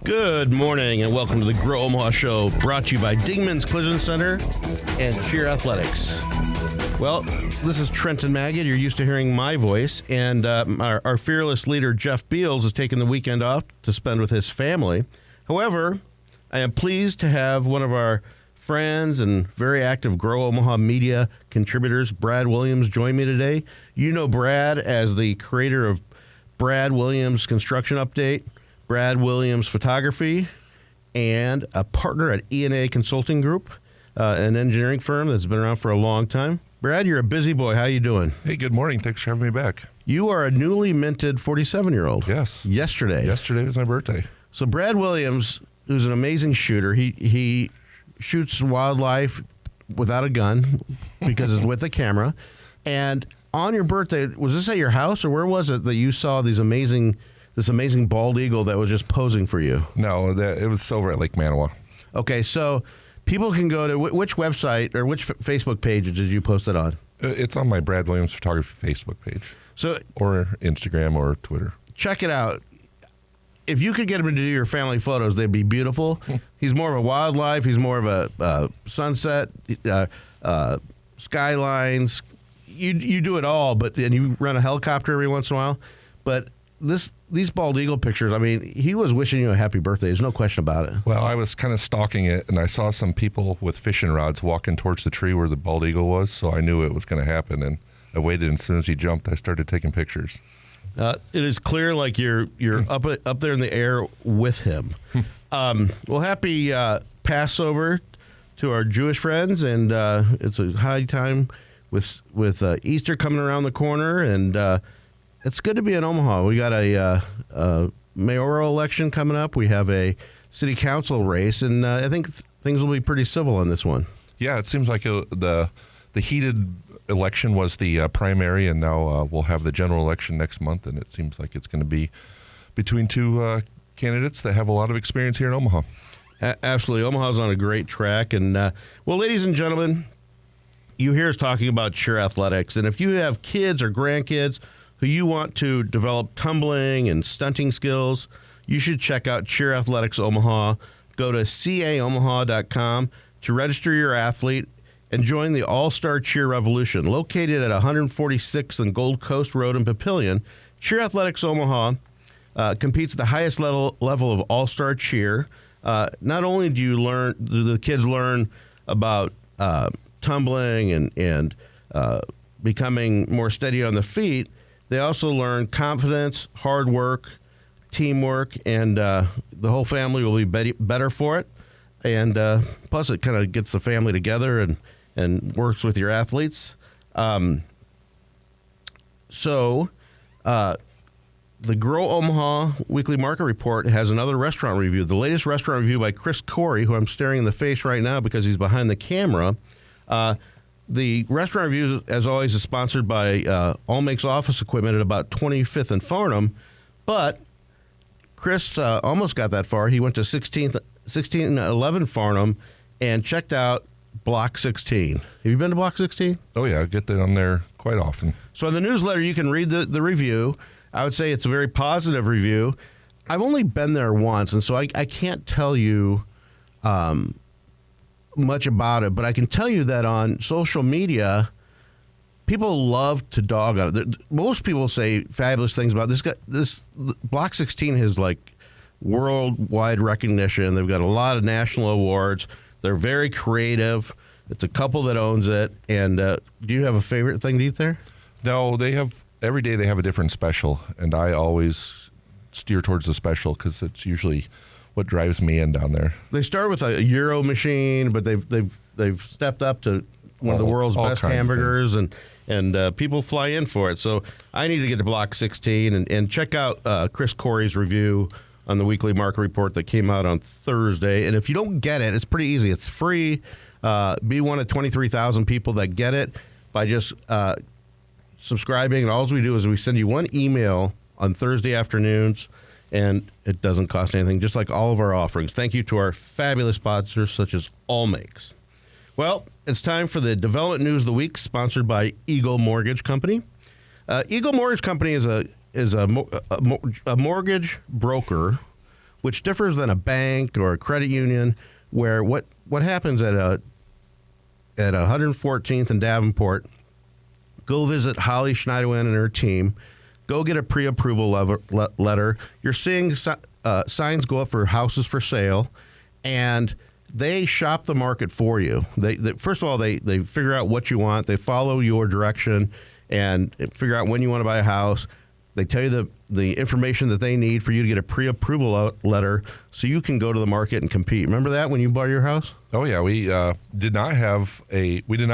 Good morning and welcome to the Grow Omaha Show, brought to you by Dingman's Collision Center and Cheer Athletics. Well, this is Trenton Magid. You're used to hearing my voice, and our fearless leader, Jeff Beals, is taking the weekend off to spend with his family. However, I am pleased to have one of our friends and very active Grow Omaha media contributors, Brad Williams, join me today. You know Brad as the creator of Brad Williams Construction Update, Brad Williams Photography, and a partner at E&A Consulting Group, an engineering firm that's been around for a long time. Brad, you're a busy boy. How you doing? Hey, good morning. Thanks for having me back. You are a newly minted 47-year-old. Yes. Yesterday. Yesterday was my birthday. So Brad Williams, who's an amazing shooter, he shoots wildlife without a gun because it's with a camera. And on your birthday, was this at your house or where was it that you saw this amazing bald eagle that was just posing for you? No, it was over at Lake Manawa. Okay, so people can go to which website or which Facebook page did you post it on? It's on my Brad Williams Photography Facebook page. Or Instagram or Twitter. Check it out. If you could get him to do your family photos, they'd be beautiful. He's more of a wildlife. He's more of a sunset, skylines. You do it all, and you run a helicopter every once in a while. But these bald eagle pictures, I mean, he was wishing you a happy birthday. There's no question about it. Well, I was kind of stalking it, and I saw some people with fishing rods walking towards the tree where the bald eagle was, so I knew it was going to happen. And I waited, and as soon as he jumped, I started taking pictures. It is clear like you're up there in the air with him. Well, happy Passover to our Jewish friends, and it's a high time with Easter coming around the corner, and it's good to be in Omaha. We got a mayoral election coming up. We have a city council race, and I think things will be pretty civil on this one. Yeah, it seems like the heated election was the primary, and now we'll have the general election next month, and it seems like it's going to be between two candidates that have a lot of experience here in Omaha. Absolutely. Omaha's on a great track. And, well, ladies and gentlemen, you hear us talking about cheer athletics, and if you have kids or grandkids who you want to develop tumbling and stunting skills, you should check out Cheer Athletics Omaha. Go to caomaha.com to register your athlete and join the All-Star Cheer Revolution. Located at 146th and Gold Coast Road in Papillion, Cheer Athletics Omaha competes at the highest level of All-Star Cheer. Not only do the kids learn about tumbling and becoming more steady on the feet, they also learn confidence, hard work, teamwork, and the whole family will be better for it. And plus, it kind of gets the family together and works with your athletes. So the Grow Omaha Weekly Market Report has another restaurant review. The latest restaurant review by Chris Corey, who I'm staring in the face right now because he's behind the camera. The restaurant review, as always, is sponsored by All Makes Office Equipment at about 25th and Farnham. But Chris almost got that far. He went to 1611 Farnham and checked out Block 16. Have you been to Block 16? Oh, yeah. I get that on there quite often. So in the newsletter, you can read the review. I would say it's a very positive review. I've only been there once, and so I can't tell you much about it, but I can tell you that on social media, people love to dog on it. Most people say fabulous things about this guy. This Block 16 has like worldwide recognition. They've got a lot of national awards. They're very creative. It's a couple that owns it. And do you have a favorite thing to eat there? No, every day they have a different special, and I always steer towards the special because it's usually what drives me in down there. They start with a Euro machine, but they've stepped up to one of the world's best hamburgers, and people fly in for it. So I need to get to Block 16 and check out Chris Corey's review on the weekly market report that came out on Thursday. And if you don't get it, it's pretty easy. It's free. Be one of 23,000 people that get it by just subscribing. And all we do is we send you one email on Thursday afternoons, and it doesn't cost anything, just like all of our offerings. Thank you to our fabulous sponsors, such as All Makes. Well, it's time for the Development News of the Week, sponsored by Eagle Mortgage Company. Eagle Mortgage Company is a mortgage broker which differs than a bank or a credit union, where what happens at 114th and Davenport, go visit Holly Schneiderwin and her team. Go get a pre-approval letter. You're seeing signs go up for houses for sale, and they shop the market for you. They first of all, they figure out what you want. They follow your direction and figure out when you want to buy a house. They tell you the information that they need for you to get a pre-approval letter so you can go to the market and compete. Remember that when you bought your house? Oh, yeah. We did not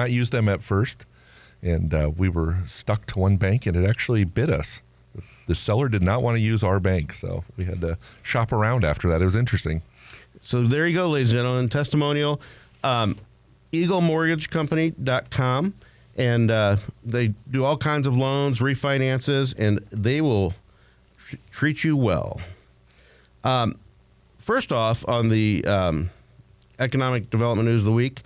use them at first, and we were stuck to one bank, and it actually bit us. The seller did not want to use our bank, so we had to shop around after that. It was interesting. So there you go, ladies and gentlemen. Testimonial, EagleMortgageCompany.com. And they do all kinds of loans, refinances, and they will treat you well. First off, on the economic development news of the week,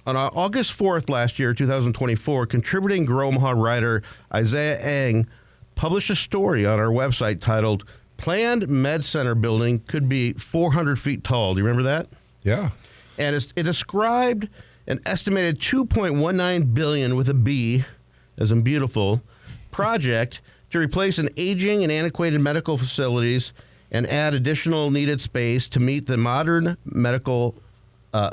on August 4th last year, 2024, contributing Grow Omaha writer Isaiah Eng published a story on our website titled Planned Med Center Building Could Be 400 Feet Tall. Do you remember that? Yeah. And it described an estimated $2.19 billion with a B, as in beautiful, project to replace an aging and antiquated medical facilities and add additional needed space to meet the modern medical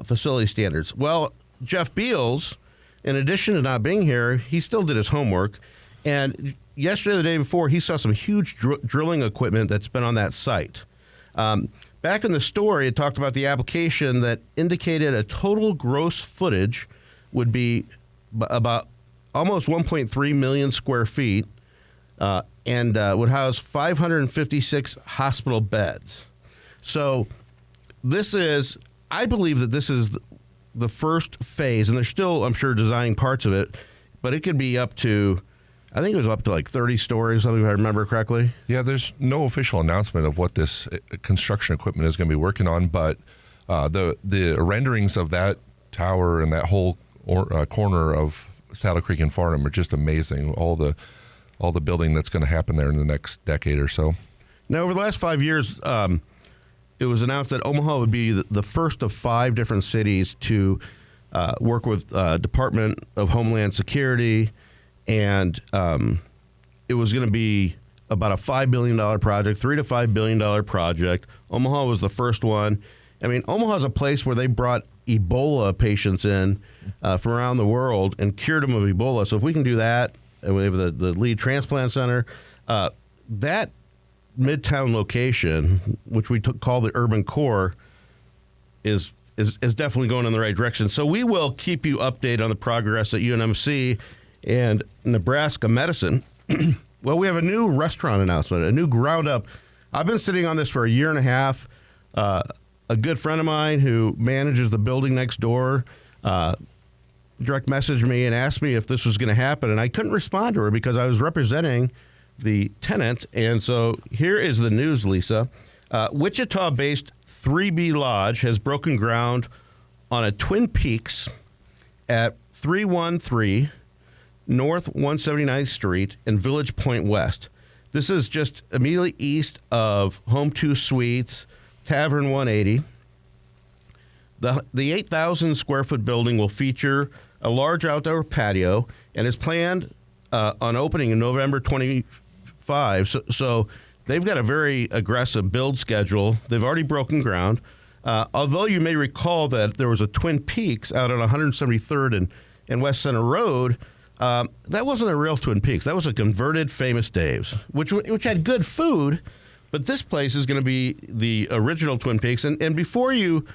facility standards. Well, Jeff Beals, in addition to not being here, he still did his homework. And yesterday, the day before, he saw some huge drilling equipment that's been on that site. Back in the story, it talked about the application that indicated a total gross footage would be about almost 1.3 million square feet and would house 556 hospital beds. So I believe that this is the first phase, and they're still, I'm sure, designing parts of it, but it could be up to, I think it was up to like 30 stories, something if I remember correctly. Yeah, there's no official announcement of what this construction equipment is going to be working on, but the renderings of that tower and that whole corner of Saddle Creek and Farnham are just amazing. All the building that's going to happen there in the next decade or so. Now, over the last 5 years, it was announced that Omaha would be the first of 5 different cities to work with Department of Homeland Security, and it was going to be about a $5 billion project, $3 to $5 billion project. Omaha was the first one. I mean, Omaha is a place where they brought Ebola patients in from around the world and cured them of Ebola. So if we can do that, and we have the lead transplant center, that Midtown location, which we call the urban core, is definitely going in the right direction. So we will keep you updated on the progress at UNMC and Nebraska Medicine. Well, we have a new restaurant announcement, a new ground up. I've been sitting on this for a year and a half. A good friend of mine who manages the building next door direct messaged me and asked me if this was going to happen, and I couldn't respond to her because I was representing the tenant. And so here is the news, Lisa. Wichita-based 3B Lodge has broken ground on a Twin Peaks at 313 North 179th Street in Village Point West. This is just immediately east of Home 2 Suites, Tavern 180. The 8,000 square foot building will feature a large outdoor patio and is planned on opening in November 25. So they've got a very aggressive build schedule. They've already broken ground. Although you may recall that there was a Twin Peaks out on 173rd and West Center Road, that wasn't a real Twin Peaks. That was a converted Famous Dave's, which had good food. But this place is going to be the original Twin Peaks. And before you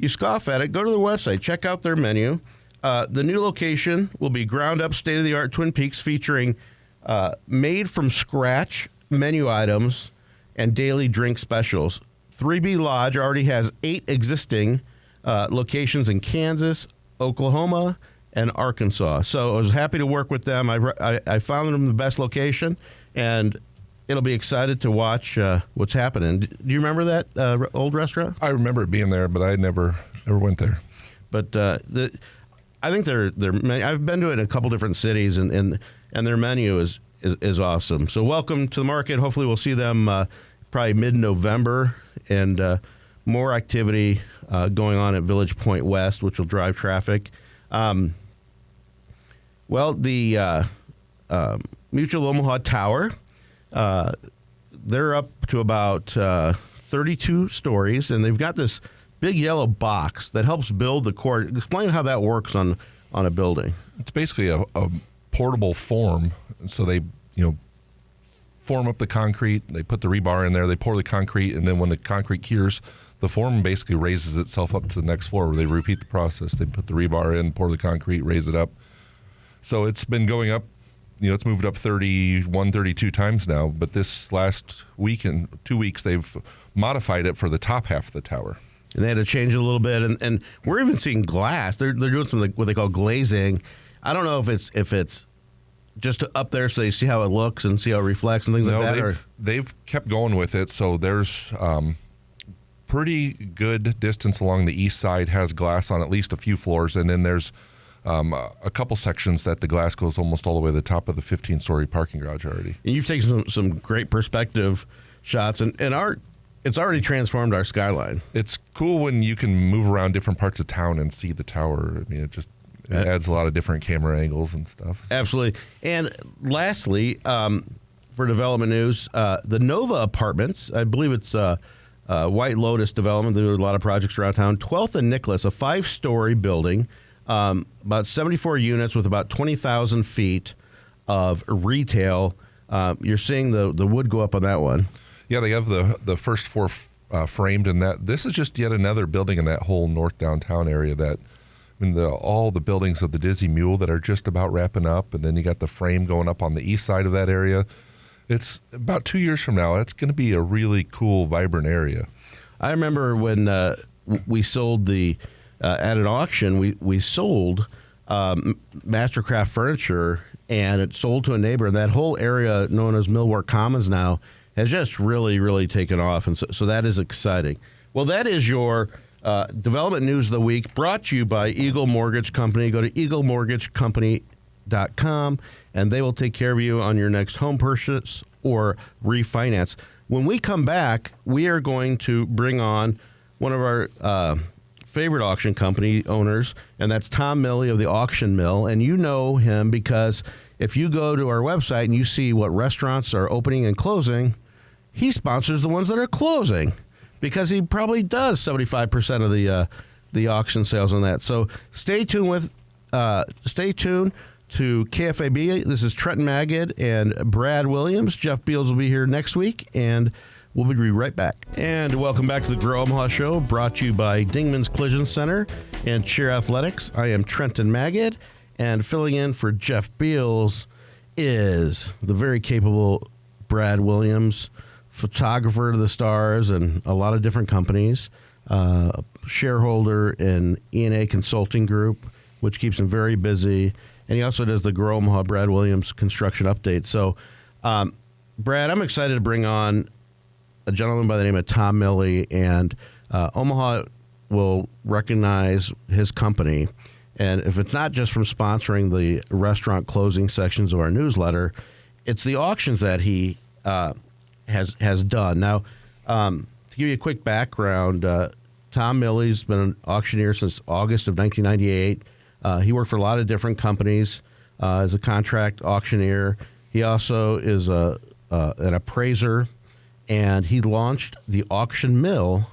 scoff at it, go to their website. Check out their menu. The new location will be ground-up, state-of-the-art Twin Peaks featuring made-from-scratch menu items and daily drink specials. 3B Lodge already has 8 existing locations in Kansas, Oklahoma, and Arkansas. So I was happy to work with them. I found them the best location, and it'll be excited to watch what's happening. Do you remember that old restaurant? I remember it being there, but I never went there. But I think I've been to it in a couple different cities, and their menu is awesome. So welcome to the market. Hopefully we'll see them probably mid-November, and more activity going on at Village Point West, which will drive traffic. The Mutual Omaha Tower, they're up to about 32 stories, and they've got this big yellow box that helps build the core. Explain how that works on a building. It's basically a portable form. So they, form up the concrete. They put the rebar in there. They pour the concrete, and then when the concrete cures, the form basically raises itself up to the next floor where they repeat the process. They put the rebar in, pour the concrete, raise it up. So it's been going up. It's moved up 31, 32 times now. But this last week and 2 weeks, they've modified it for the top half of the tower. And they had to change it a little bit, and we're even seeing glass. They're doing something what they call glazing. I don't know if it's just up there so they see how it looks and see how it reflects and things like that. They've kept going with it. So there's pretty good distance along the east side has glass on at least a few floors, and then there's a couple sections that the glass goes almost all the way to the top of the 15-story parking garage already. And you've taken some great perspective shots, and it's already transformed our skyline. It's cool when you can move around different parts of town and see the tower. I mean, it adds a lot of different camera angles and stuff. Absolutely. And lastly, for development news, the Nova Apartments, I believe it's White Lotus Development. They do a lot of projects around town. 12th and Nicholas, a 5-story building, about 74 units with about 20,000 feet of retail. You're seeing the wood go up on that one. Yeah, they have the first floor framed, and this is just yet another building in that whole north downtown area all the buildings of the Dizzy Mule that are just about wrapping up, and then you got the frame going up on the east side of that area. It's about 2 years from now. It's going to be a really cool, vibrant area. I remember when we sold at an auction, we sold Mastercraft furniture, and it sold to a neighbor, and that whole area known as Millwork Commons now has just really, really taken off, and so that is exciting. Well, that is your development news of the week, brought to you by Eagle Mortgage Company. Go to eaglemortgagecompany.com, and they will take care of you on your next home purchase or refinance. When we come back, we are going to bring on one of our favorite auction company owners, and that's Tom Millie of the Auction Mill. And you know him because if you go to our website and you see what restaurants are opening and closing, he sponsors the ones that are closing because he probably does 75% of the auction sales on that. So stay tuned to KFAB. This is Trenton Magid and Brad Williams. Jeff Beals will be here next week, and we'll be right back. And welcome back to the Grow Omaha Show, brought to you by Dingman's Collision Center and Cheer Athletics. I am Trenton Magid, and filling in for Jeff Beals is the very capable Brad Williams, photographer to the stars and a lot of different companies, shareholder in E&A Consulting Group, which keeps him very busy. And he also does the Grow Omaha Brad Williams construction update. So, Brad, I'm excited to bring on a gentleman by the name of Tom Millie, and Omaha will recognize his company. And if it's not just from sponsoring the restaurant closing sections of our newsletter, it's the auctions that he has done. Now, to give you a quick background, Tom Millie's been an auctioneer since August of 1998. He worked for a lot of different companies as a contract auctioneer. He also is an appraiser, and he launched the Auction Mill,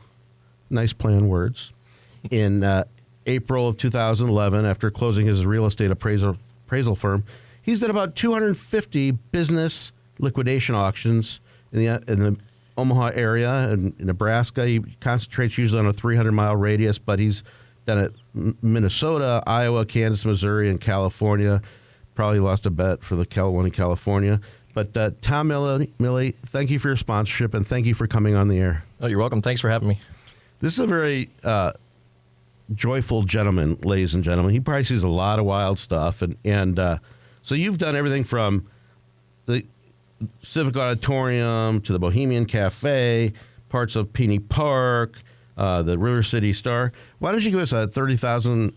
nice play on words, in April of 2011 after closing his real estate appraisal firm. He's done about 250 business liquidation auctions in the Omaha area and in Nebraska. He concentrates usually on a 300-mile radius, but he's done it Minnesota, Iowa, Kansas, Missouri, and California. Probably lost a bet for the one in California. But Tom Millie, thank you for your sponsorship, and thank you for coming on the air. Oh, you're welcome. Thanks for having me. This is a very joyful gentleman, ladies and gentlemen. He probably sees a lot of wild stuff. And so you've done everything from the Civic Auditorium to the Bohemian Cafe, parts of Peony Park, the River City Star. Why don't you give us a 30,000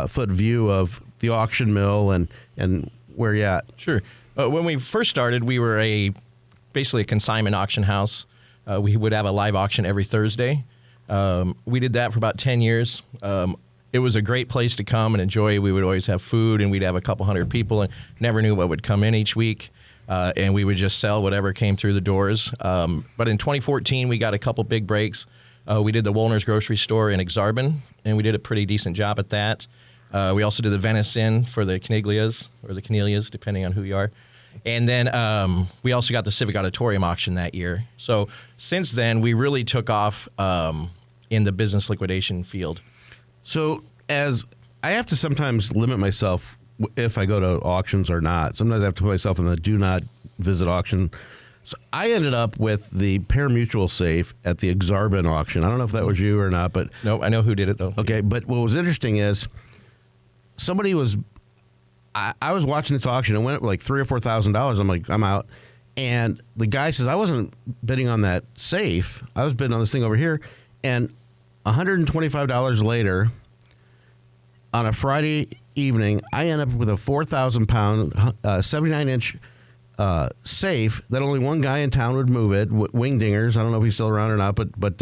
foot view of the Auction Mill and where you're at? Sure. When we first started, we were basically a consignment auction house. We would have a live auction every Thursday. We did that for about 10 years. It was a great place to come and enjoy. We would always have food, and we'd have a couple hundred people, and never knew what would come in each week. And we would just sell whatever came through the doors. But in 2014, we got a couple big breaks. We did the Woolner's grocery store in Exarban, and we did a pretty decent job at that. We also did the Venice Inn for the Caniglias, or the Canelias, depending on who you are. And then we also got the Civic Auditorium auction that year. So since then, we really took off in the business liquidation field. So as I have to sometimes limit myself if I go to auctions or not. Sometimes I have to put myself in the do not visit auction. So I ended up with the pari-mutuel safe at the Exarban auction. I don't know if that was you or not, but No, I know who did it, though. okay. But what was interesting is somebody was. I was watching this auction. It went up like $3,000 or $4,000. I'm like, I'm out. And the guy says, I wasn't bidding on that safe. I was bidding on this thing over here. And $125 later, on a Friday evening, I end up with a 4,000 pound, 79-inch safe that only one guy in town would move it. Wingdingers. I don't know if he's still around or not, but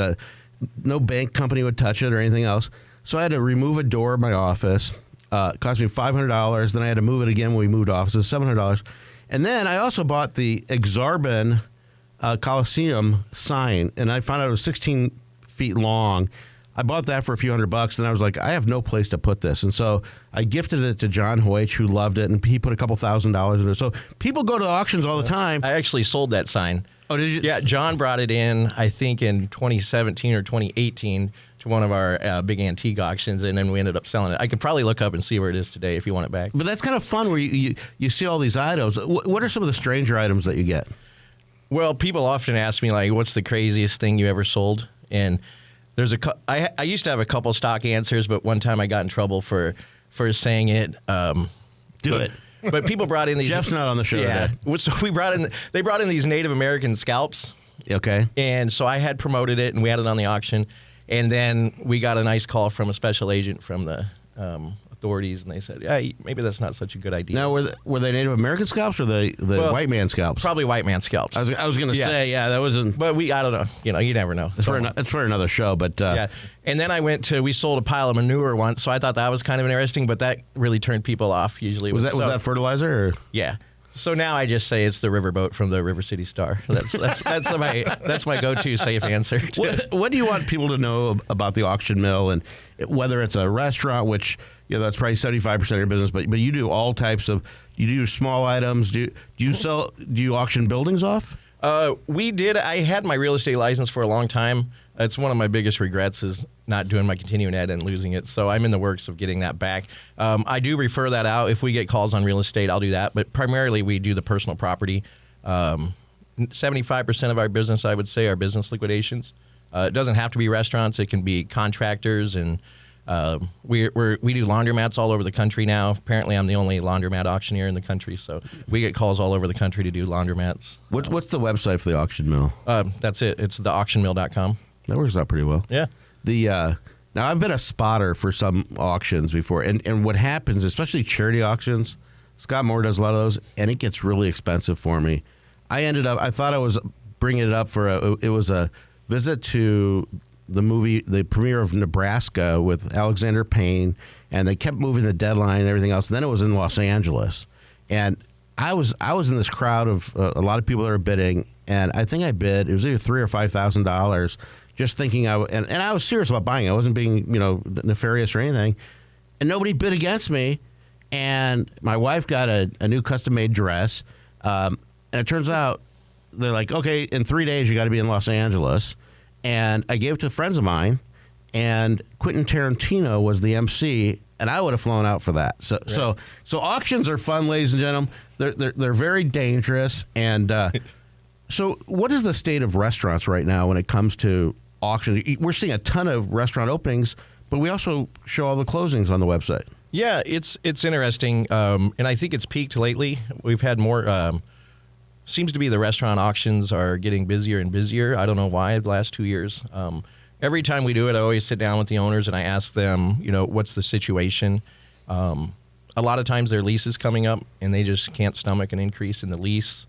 no bank company would touch it or anything else. So I had to remove a door in my office. It cost me $500. Then I had to move it again when we moved offices, $700. And then I also bought the Exarban Coliseum sign, and I found out it was 16 feet long. I bought that for a few $100, and I was like, I have no place to put this. And so I gifted it to John Hoyt, who loved it, and he put a couple $1,000s in it. So people go to auctions all the time. I actually sold that sign. Oh, did you? Yeah, John brought it in, I think, in 2017 or 2018 to one of our big antique auctions, and then we ended up selling it. I could probably look up and see where it is today if you want it back. But that's kind of fun where you see all these items. What are some of the stranger items that you get? Well, people often ask me, like, what's the craziest thing you ever sold? And there's I used to have a couple stock answers, but one time I got in trouble for saying it. Do it. But people brought in these. Jeff's not on the show yeah. today. So they brought in these Native American scalps. Okay. And so I had promoted it, and we had it on the auction. And then we got a nice call from a special agent from the authorities, and they said, yeah, maybe that's not such a good idea. Now, were they Native American scalps or the white man scalps? Probably white man scalps. I was going to say, yeah, that wasn't. But I don't know. You never know. It's for another show, but yeah. And then we sold a pile of manure once, so I thought that was kind of interesting, but that really turned people off. Usually, was that fertilizer? Or? Yeah. So now I just say it's the riverboat from the River City Star. That's my go-to safe answer. What do you want people to know about the auction mill, and whether it's a restaurant, which that's probably 75% of your business, but you do all types of. You do small items. Do you auction buildings off? We did. I had my real estate license for a long time. It's one of my biggest regrets is not doing my continuing ed and losing it. So I'm in the works of getting that back. I do refer that out. If we get calls on real estate, I'll do that. But primarily we do the personal property. 75% of our business, I would say, are business liquidations. It doesn't have to be restaurants. It can be contractors. And we do laundromats all over the country now. Apparently I'm the only laundromat auctioneer in the country. So we get calls all over the country to do laundromats. What's the website for the auction mill? That's it. It's theauctionmill.com. That works out pretty well. Yeah. Now I've been a spotter for some auctions before, and what happens, especially charity auctions, Scott Moore does a lot of those, and it gets really expensive for me. I thought I was bringing it up it was a visit to the premiere of Nebraska with Alexander Payne, and they kept moving the deadline and everything else. And then it was in Los Angeles, and I was in this crowd of a lot of people that were bidding, and I think I bid. It was either $3,000 or $5,000. Just thinking and I was serious about buying it. I wasn't being, nefarious or anything. And nobody bid against me. And my wife got a new custom-made dress. And it turns out they're like, okay, in 3 days you got to be in Los Angeles. And I gave it to friends of mine. And Quentin Tarantino was the MC. And I would have flown out for that. So auctions are fun, ladies and gentlemen. They're very dangerous. And so what is the state of restaurants right now when it comes to auctions? We're seeing a ton of restaurant openings, but we also show all the closings on the website. Yeah, it's interesting, and I think it's peaked lately. We've had more. Seems to be the restaurant auctions are getting busier and busier. I don't know why the last 2 years. Every time we do it, I always sit down with the owners and I ask them, what's the situation. A lot of times their lease is coming up and they just can't stomach an increase in the lease.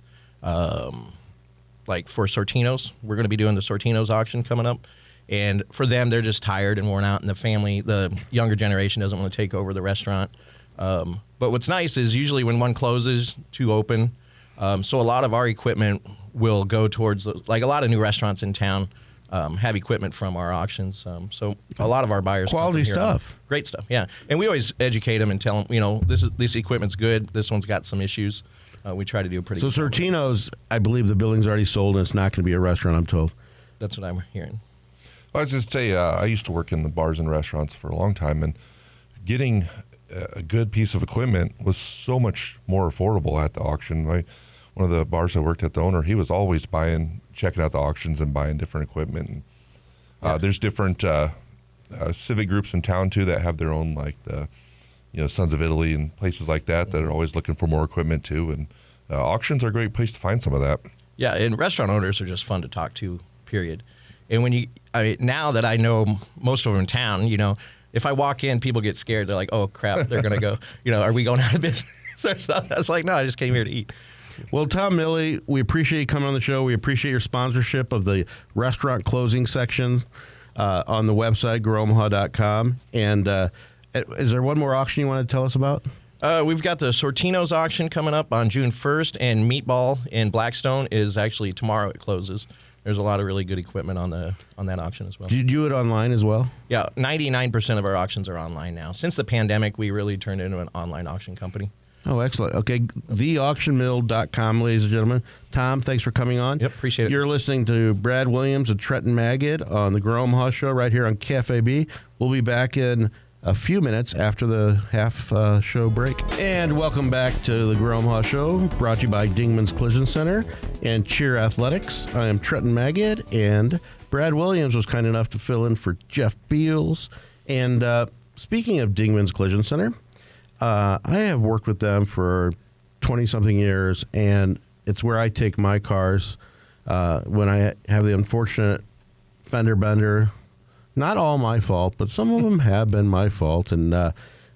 like for Sortino's. We're going to be doing the Sortino's auction coming up. And for them, they're just tired and worn out, and the younger generation doesn't want to take over the restaurant. But what's nice is usually when one closes, two open. So a lot of our equipment will go towards, like a lot of new restaurants in town have equipment from our auctions. So a lot of our buyers Quality come from here. stuff. Great stuff, yeah. And we always educate them and tell them, this equipment's good. This one's got some issues. We try to do a pretty So good job with it. Sortino's, I believe the building's already sold, and it's not going to be a restaurant, I'm told. That's what I'm hearing. I was just say I used to work in the bars and restaurants for a long time, and getting a good piece of equipment was so much more affordable at the auction. One of the bars I worked at, the owner, he was always checking out the auctions and buying different equipment. And, there's different civic groups in town too that have their own, like the Sons of Italy and places like that are always looking for more equipment too. And auctions are a great place to find some of that. Yeah, and restaurant owners are just fun to talk to, period. And now that I know most of them in town, if I walk in, people get scared. They're like, oh, crap, they're going to go, are we going out of business or something? I was like, no, I just came here to eat. Well, Tom Millie, we appreciate you coming on the show. We appreciate your sponsorship of the restaurant closing sections on the website, growomaha.com. And is there one more auction you want to tell us about? We've got the Sortino's auction coming up on June 1st, and Meatball in Blackstone is actually tomorrow it closes. There's a lot of really good equipment on that auction as well. Did you do it online as well? Yeah, 99% of our auctions are online now. Since the pandemic, we really turned into an online auction company. Oh, excellent. Okay, theauctionmill.com, ladies and gentlemen. Tom, thanks for coming on. Yep, appreciate it. You're listening to Brad Williams and Trenton Magid on the Grow Omaha Show right here on Cafe B. We'll be back in a few minutes after the half-show break. And welcome back to the Grow Omaha Show, brought to you by Dingman's Collision Center and Cheer Athletics. I am Trenton Magid, and Brad Williams was kind enough to fill in for Jeff Beals. And speaking of Dingman's Collision Center, I have worked with them for 20-something years, and it's where I take my cars when I have the unfortunate fender bender. Not all my fault, but some of them have been my fault, and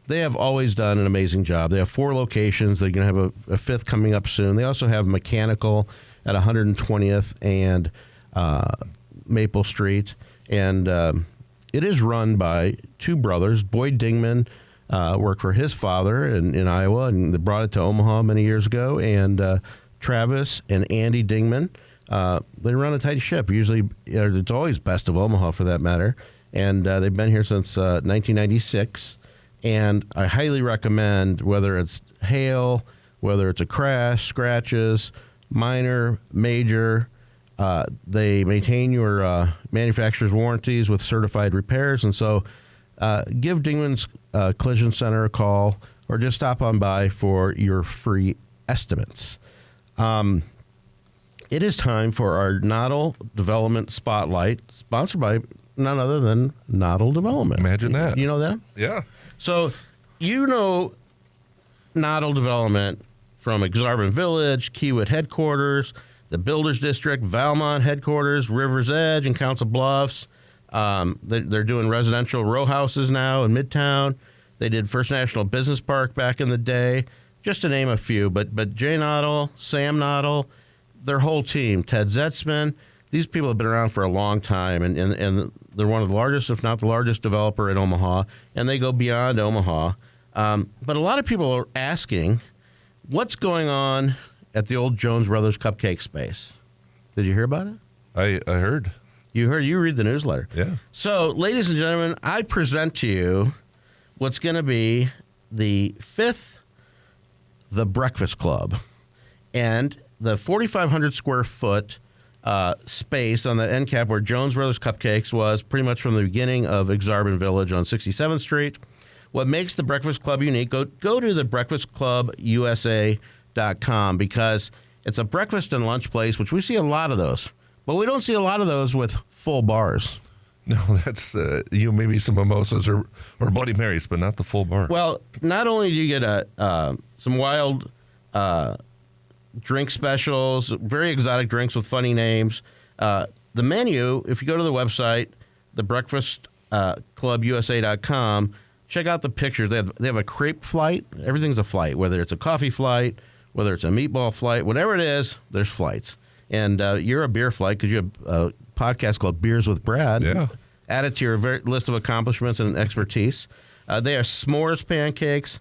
they have always done an amazing job. They have 4 locations. They're going to have a 5th coming up soon. They also have mechanical at 120th and Maple Street, and it is run by 2 brothers. Boyd Dingman worked for his father in Iowa, and they brought it to Omaha many years ago, and Travis and Andy Dingman. They run a tight ship. Usually, it's always best of Omaha for that matter. And they've been here since 1996. And I highly recommend, whether it's hail, whether it's a crash, scratches, minor, major, they maintain your manufacturer's warranties with certified repairs. And so give Dingman's Collision Center a call, or just stop on by for your free estimates. It is time for our Noddle Development Spotlight, sponsored by none other than Noddle Development. Imagine that. You know that? Yeah. So, Noddle Development from Exarban Village, Kiewit headquarters, the Builders District, Valmont headquarters, River's Edge, and Council Bluffs. They're doing residential row houses now in Midtown. They did First National Business Park back in the day, just to name a few. But Jay Noddle, Sam Noddle, their whole team, Ted Zetzman, these people have been around for a long time, and they're one of the largest, if not the largest, developer in Omaha, and they go beyond Omaha. But a lot of people are asking, what's going on at the old Jones Brothers Cupcake space? Did you hear about it? I heard. You read the newsletter. Yeah. So, ladies and gentlemen, I present to you what's going to be the 5th The Breakfast Club. And the 4,500 square foot space on the end cap where Jones Brothers Cupcakes was pretty much from the beginning of Exarban Village on 67th Street. What makes the Breakfast Club unique, go to the breakfastclubusa.com, because it's a breakfast and lunch place, which we see a lot of those. But we don't see a lot of those with full bars. No, that's maybe some mimosas or Bloody Marys, but not the full bar. Well, not only do you get some wild drink specials, very exotic drinks with funny names. The menu, if you go to the website, thebreakfastclubusa.com, check out the pictures. They have a crepe flight. Everything's a flight, whether it's a coffee flight, whether it's a meatball flight, whatever it is, there's flights. And you're a beer flight because you have a podcast called Beers with Brad. Yeah. Add it to your list of accomplishments and expertise. They have s'mores pancakes,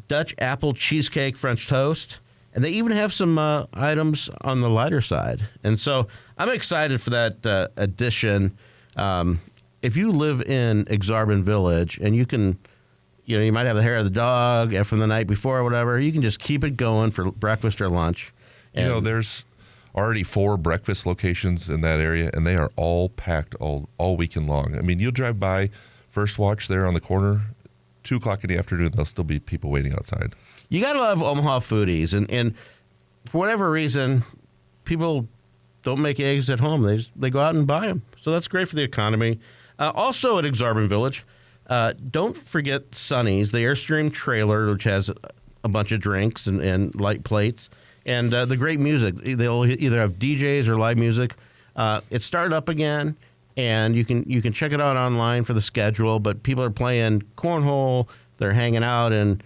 Dutch apple cheesecake French toast, and they even have some items on the lighter side. And so I'm excited for that addition. If you live in Exarban Village and you can, you might have the hair of the dog from the night before or whatever, you can just keep it going for breakfast or lunch. And There's already 4 breakfast locations in that area, and they are all packed all weekend long. I mean, you'll drive by First Watch there on the corner, 2 o'clock in the afternoon, there'll still be people waiting outside. You got to love Omaha foodies. And for whatever reason, people don't make eggs at home. They go out and buy them. So that's great for the economy. Also at Exarban Village, don't forget Sonny's, the Airstream trailer, which has a bunch of drinks and light plates. And the great music. They'll either have DJs or live music. It's starting up again, and you can check it out online for the schedule. But people are playing cornhole. They're hanging out in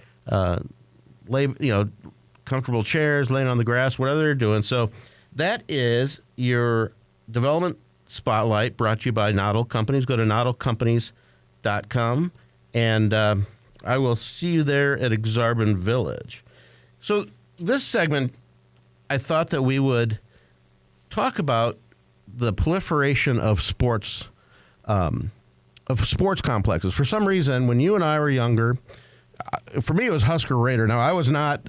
comfortable chairs, laying on the grass, whatever they're doing. So that is your development spotlight, brought to you by Noddle Companies. Go to noddlecompanies.com, and I will see you there at Exarban Village. So this segment, I thought that we would talk about the proliferation of sports complexes. For some reason, when you and I were younger, for me it was Husker Raider. Now, I was not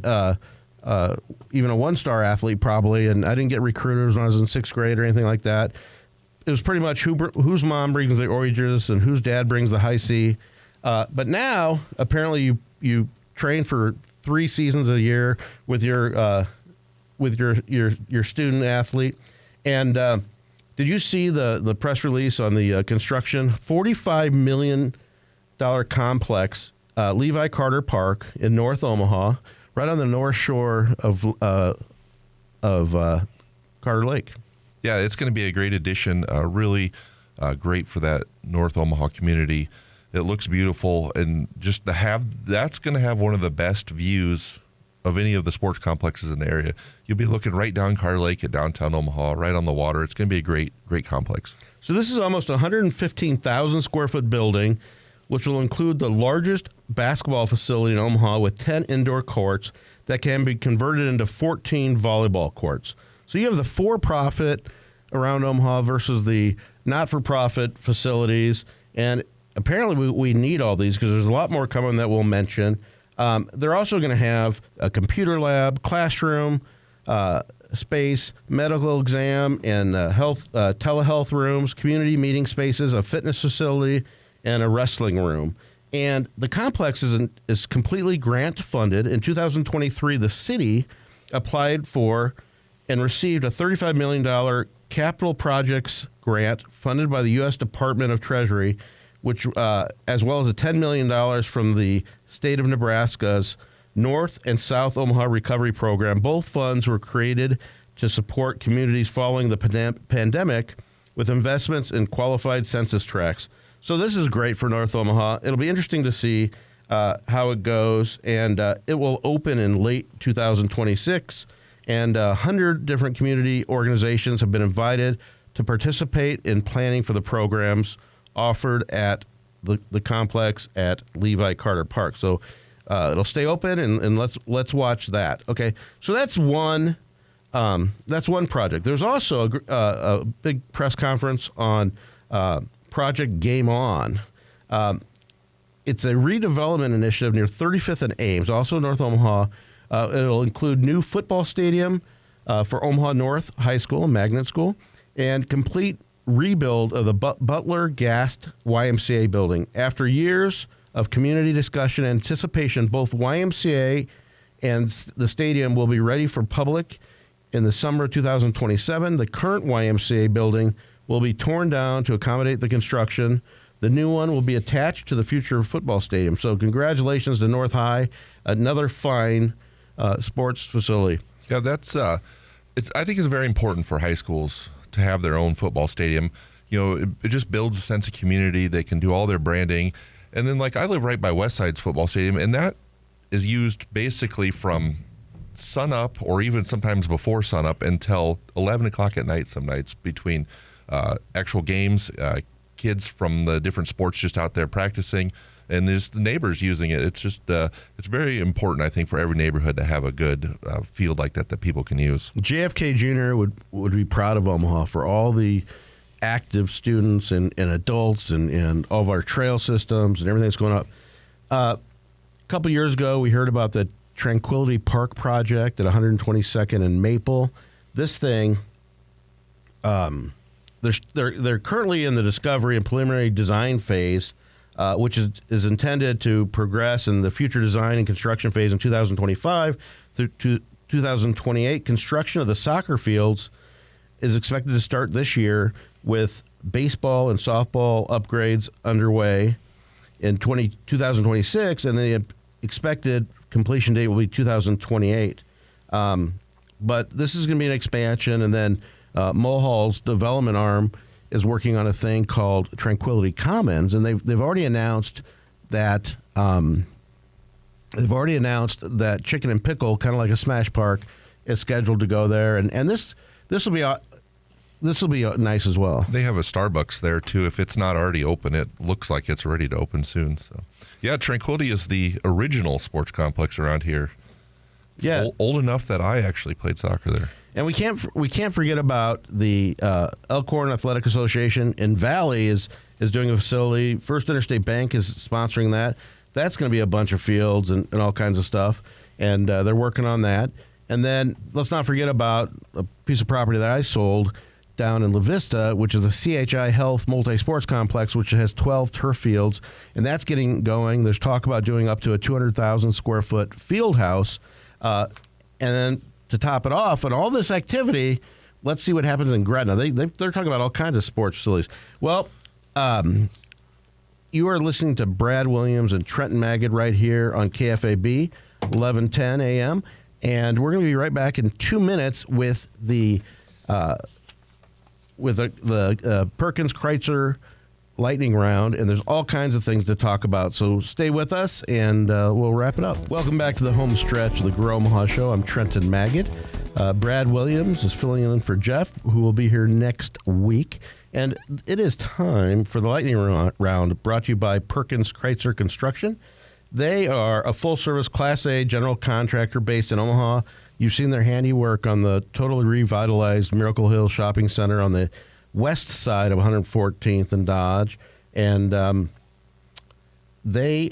even a one-star athlete probably, and I didn't get recruiters when I was in 6th grade or anything like that. It was pretty much whose mom brings the oranges and whose dad brings the high C. But now, apparently, you train for 3 seasons a year with your student athlete. And did you see the press release on the construction? $45 million complex, Levi Carter Park in North Omaha, right on the north shore of Carter Lake. Yeah, it's going to be a great addition, really great for that North Omaha community. It looks beautiful, and just that's going to have one of the best views of any of the sports complexes in the area. You'll be looking right down Carter Lake at downtown Omaha, right on the water. It's going to be a great complex. So this is almost a 115,000 square foot building, which will include the largest basketball facility in Omaha with 10 indoor courts that can be converted into 14 volleyball courts. So you have the for-profit around Omaha versus the not-for-profit facilities, and apparently we need all these because there's a lot more coming that we'll mention. They're also going to have a computer lab, classroom, space, medical exam, and telehealth rooms, community meeting spaces, a fitness facility, and a wrestling room. And the complex is completely grant funded. In 2023, the city applied for and received a $35 million capital projects grant funded by the U.S. Department of Treasury, which as well as a $10 million from the state of Nebraska's North and South Omaha Recovery Program. Both funds were created to support communities following the pandemic with investments in qualified census tracts. So this is great for North Omaha. It'll be interesting to see how it goes, and it will open in late 2026, and 100 different community organizations have been invited to participate in planning for the programs offered at the complex at Levi Carter Park. So it'll stay open, and let's watch that. Okay, so that's one project. There's also a big press conference on Project Game On. It's a redevelopment initiative near 35th and Ames, also North Omaha. It'll include new football stadium for Omaha North High School and Magnet School, and complete rebuild of the Butler Gast YMCA building. After years of community discussion and anticipation, both YMCA and the stadium will be ready for public in the summer of 2027. The current YMCA building will be torn down to accommodate the construction. The new one will be attached to the future football stadium. So congratulations to North High, another fine sports facility. Yeah, that's I think it's very important for high schools to have their own football stadium. It just builds a sense of community. They can do all their branding. And then, I live right by Westside's football stadium, and that is used basically from sun up or even sometimes before sun up until 11 o'clock at night some nights between actual games, kids from the different sports just out there practicing, and there's the neighbors using it. It's just it's very important, I think, for every neighborhood to have a good field like that people can use. JFK Jr. would be proud of Omaha for all the active students and adults and all of our trail systems and everything that's going up. A couple years ago, we heard about the Tranquility Park project at 122nd and Maple. This thing, they're currently in the discovery and preliminary design phase, which is intended to progress in the future design and construction phase in 2025 through to 2028. Construction of the soccer fields is expected to start this year, with baseball and softball upgrades underway in 2026, and the expected completion date will be 2028. But this is going to be an expansion, and then Mulhall's development arm is working on a thing called Tranquility Commons, and they've already announced that Chicken and Pickle, kind of like a Smash Park, is scheduled to go there, and this will be nice as well. They have a Starbucks there too. If it's not already open, it looks like it's ready to open soon. So, yeah, Tranquility is the original sports complex around here. It's old enough that I actually played soccer there. And we can't forget about the Elkhorn Athletic Association in Valley is doing a facility. First Interstate Bank is sponsoring that. That's going to be a bunch of fields and all kinds of stuff, and they're working on that. And then let's not forget about a piece of property that I sold down in La Vista, which is the CHI Health Multi-Sports Complex, which has 12 turf fields, and that's getting going. There's talk about doing up to a 200,000 square foot field house. And then to top it off, and all this activity, let's see what happens in Gretna. They're talking about all kinds of sports facilities. Well, you are listening to Brad Williams and Trenton Magid right here on KFAB, 1110 a.m., and we're going to be right back in 2 minutes with the Perkins Kreitzer lightning round, and there's all kinds of things to talk about. So stay with us, and we'll wrap it up. Welcome back to the home stretch of the Grow Omaha Show. I'm Trenton Magid. Brad Williams is filling in for Jeff, who will be here next week. And it is time for the lightning round, brought to you by Perkins Kreitzer Construction. They are a full-service Class A general contractor based in Omaha. You've seen their handiwork on the totally revitalized Miracle Hill Shopping Center on the west side of 114th and Dodge. And they're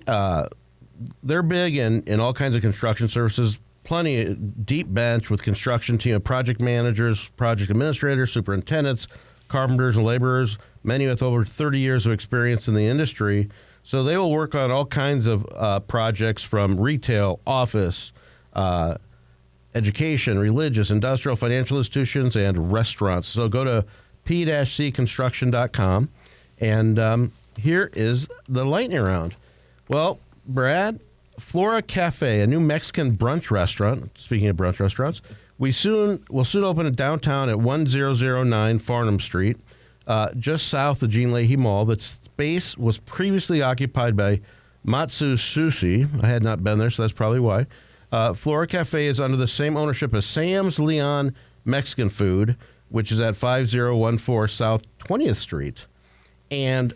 big in all kinds of construction services, plenty deep bench with construction team of project managers, project administrators, superintendents, carpenters, and laborers, many with over 30 years of experience in the industry. So they will work on all kinds of projects from retail, office, education, religious, industrial, financial institutions, and restaurants. So go to p-cconstruction.com, and here is the lightning round. Well, Brad, Flora Cafe, a new Mexican brunch restaurant. Speaking of brunch restaurants, we'll soon open in downtown at 1009 Farnham Street, just south of Jean Leahy Mall. That space was previously occupied by Matsu Sushi. I had not been there, so that's probably why. Flora Cafe is under the same ownership as Sam's Leon Mexican Food, which is at 5014 South 20th Street. And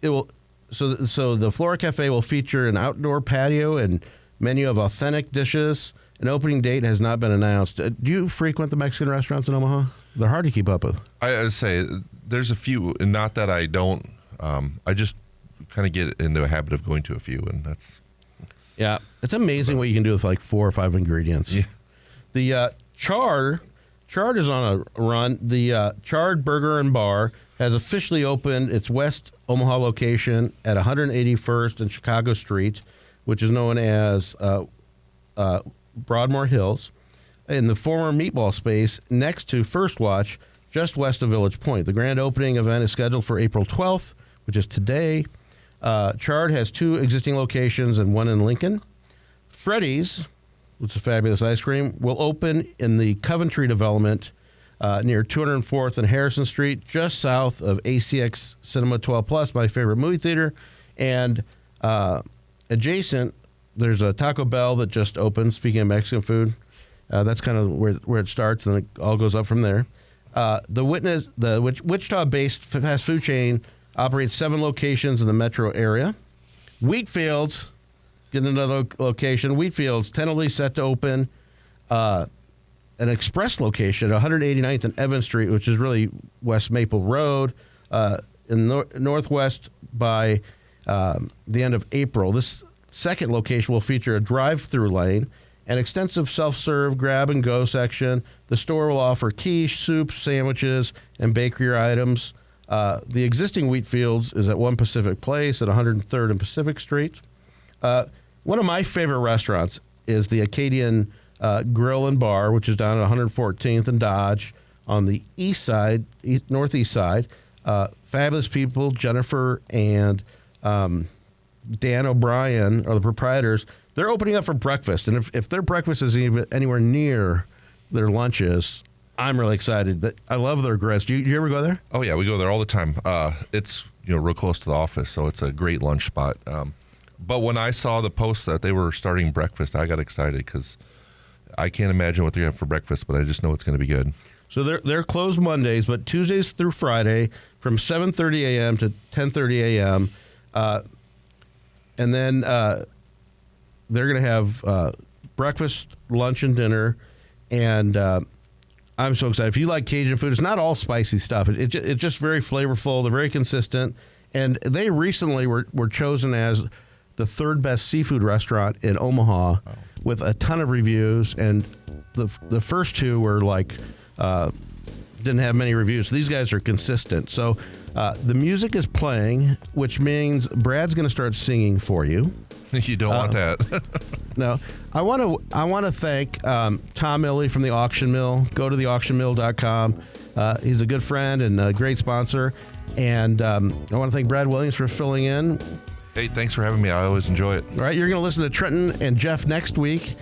it will so the Flora Cafe will feature an outdoor patio and menu of authentic dishes. An opening date has not been announced. Do you frequent the Mexican restaurants in Omaha? They're hard to keep up with. I would say there's a few, and not that I don't. I just kind of get into a habit of going to a few, and that's... Yeah, it's amazing what you can do with like 4 or 5 ingredients. Yeah. The Chard is on a run. The Chard Burger and Bar has officially opened its West Omaha location at 181st and Chicago Street, which is known as Broadmoor Hills, in the former Meatball space next to First Watch, just west of Village Point. The grand opening event is scheduled for April 12th, which is today. Chard has 2 existing locations and 1 in Lincoln. Freddy's, which is fabulous ice cream, will open in the Coventry development near 204th and Harrison Street, just south of ACX Cinema 12 Plus, my favorite movie theater, and adjacent there's a Taco Bell that just opened. Speaking of Mexican food, that's kind of where it starts, and it all goes up from there. The Wichita-based fast food chain operates 7 locations in the metro area. Wheatfields, getting another location. Wheatfields, tentatively set to open an express location, 189th and Evans Street, which is really West Maple Road, in Northwest by the end of April. This second location will feature a drive-through lane, an extensive self-serve grab-and-go section. The store will offer quiche, soup, sandwiches, and bakery items. The existing Wheatfields is at 1 Pacific Place at 103rd and Pacific Street. One of my favorite restaurants is the Acadian Grill and Bar, which is down at 114th and Dodge on the east side, northeast side. Fabulous people, Jennifer and Dan O'Brien are the proprietors. They're opening up for breakfast, and if their breakfast is even anywhere near their lunches, I'm really excited. I love their grits. Do you ever go there? Oh yeah, we go there all the time. It's real close to the office, so it's a great lunch spot. But when I saw the post that they were starting breakfast, I got excited because I can't imagine what they're going to have for breakfast, but I just know it's going to be good. So they're closed Mondays, but Tuesdays through Friday from 7:30 a.m. to 10:30 a.m. And then they're going to have breakfast, lunch, and dinner. And I'm so excited. If you like Cajun food, it's not all spicy stuff. It's just very flavorful. They're very consistent. And they recently were chosen as the 3rd best seafood restaurant in Omaha with a ton of reviews. And the first 2 were didn't have many reviews. So these guys are consistent. So the music is playing, which means Brad's going to start singing for you. You don't want that. No, I want to thank Tom Millie from the Auction Mill. Go to theauctionmill.com. He's a good friend and a great sponsor. And I want to thank Brad Williams for filling in. Hey, thanks for having me. I always enjoy it. All right, you're going to listen to Trenton and Jeff next week,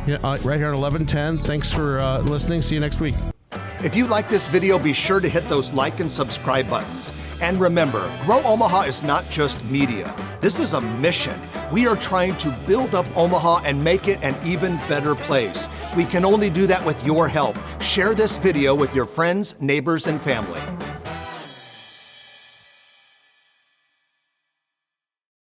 right here on 1110. Thanks for listening. See you next week. If you like this video, be sure to hit those like and subscribe buttons. And remember, Grow Omaha is not just media. This is a mission. We are trying to build up Omaha and make it an even better place. We can only do that with your help. Share this video with your friends, neighbors, and family.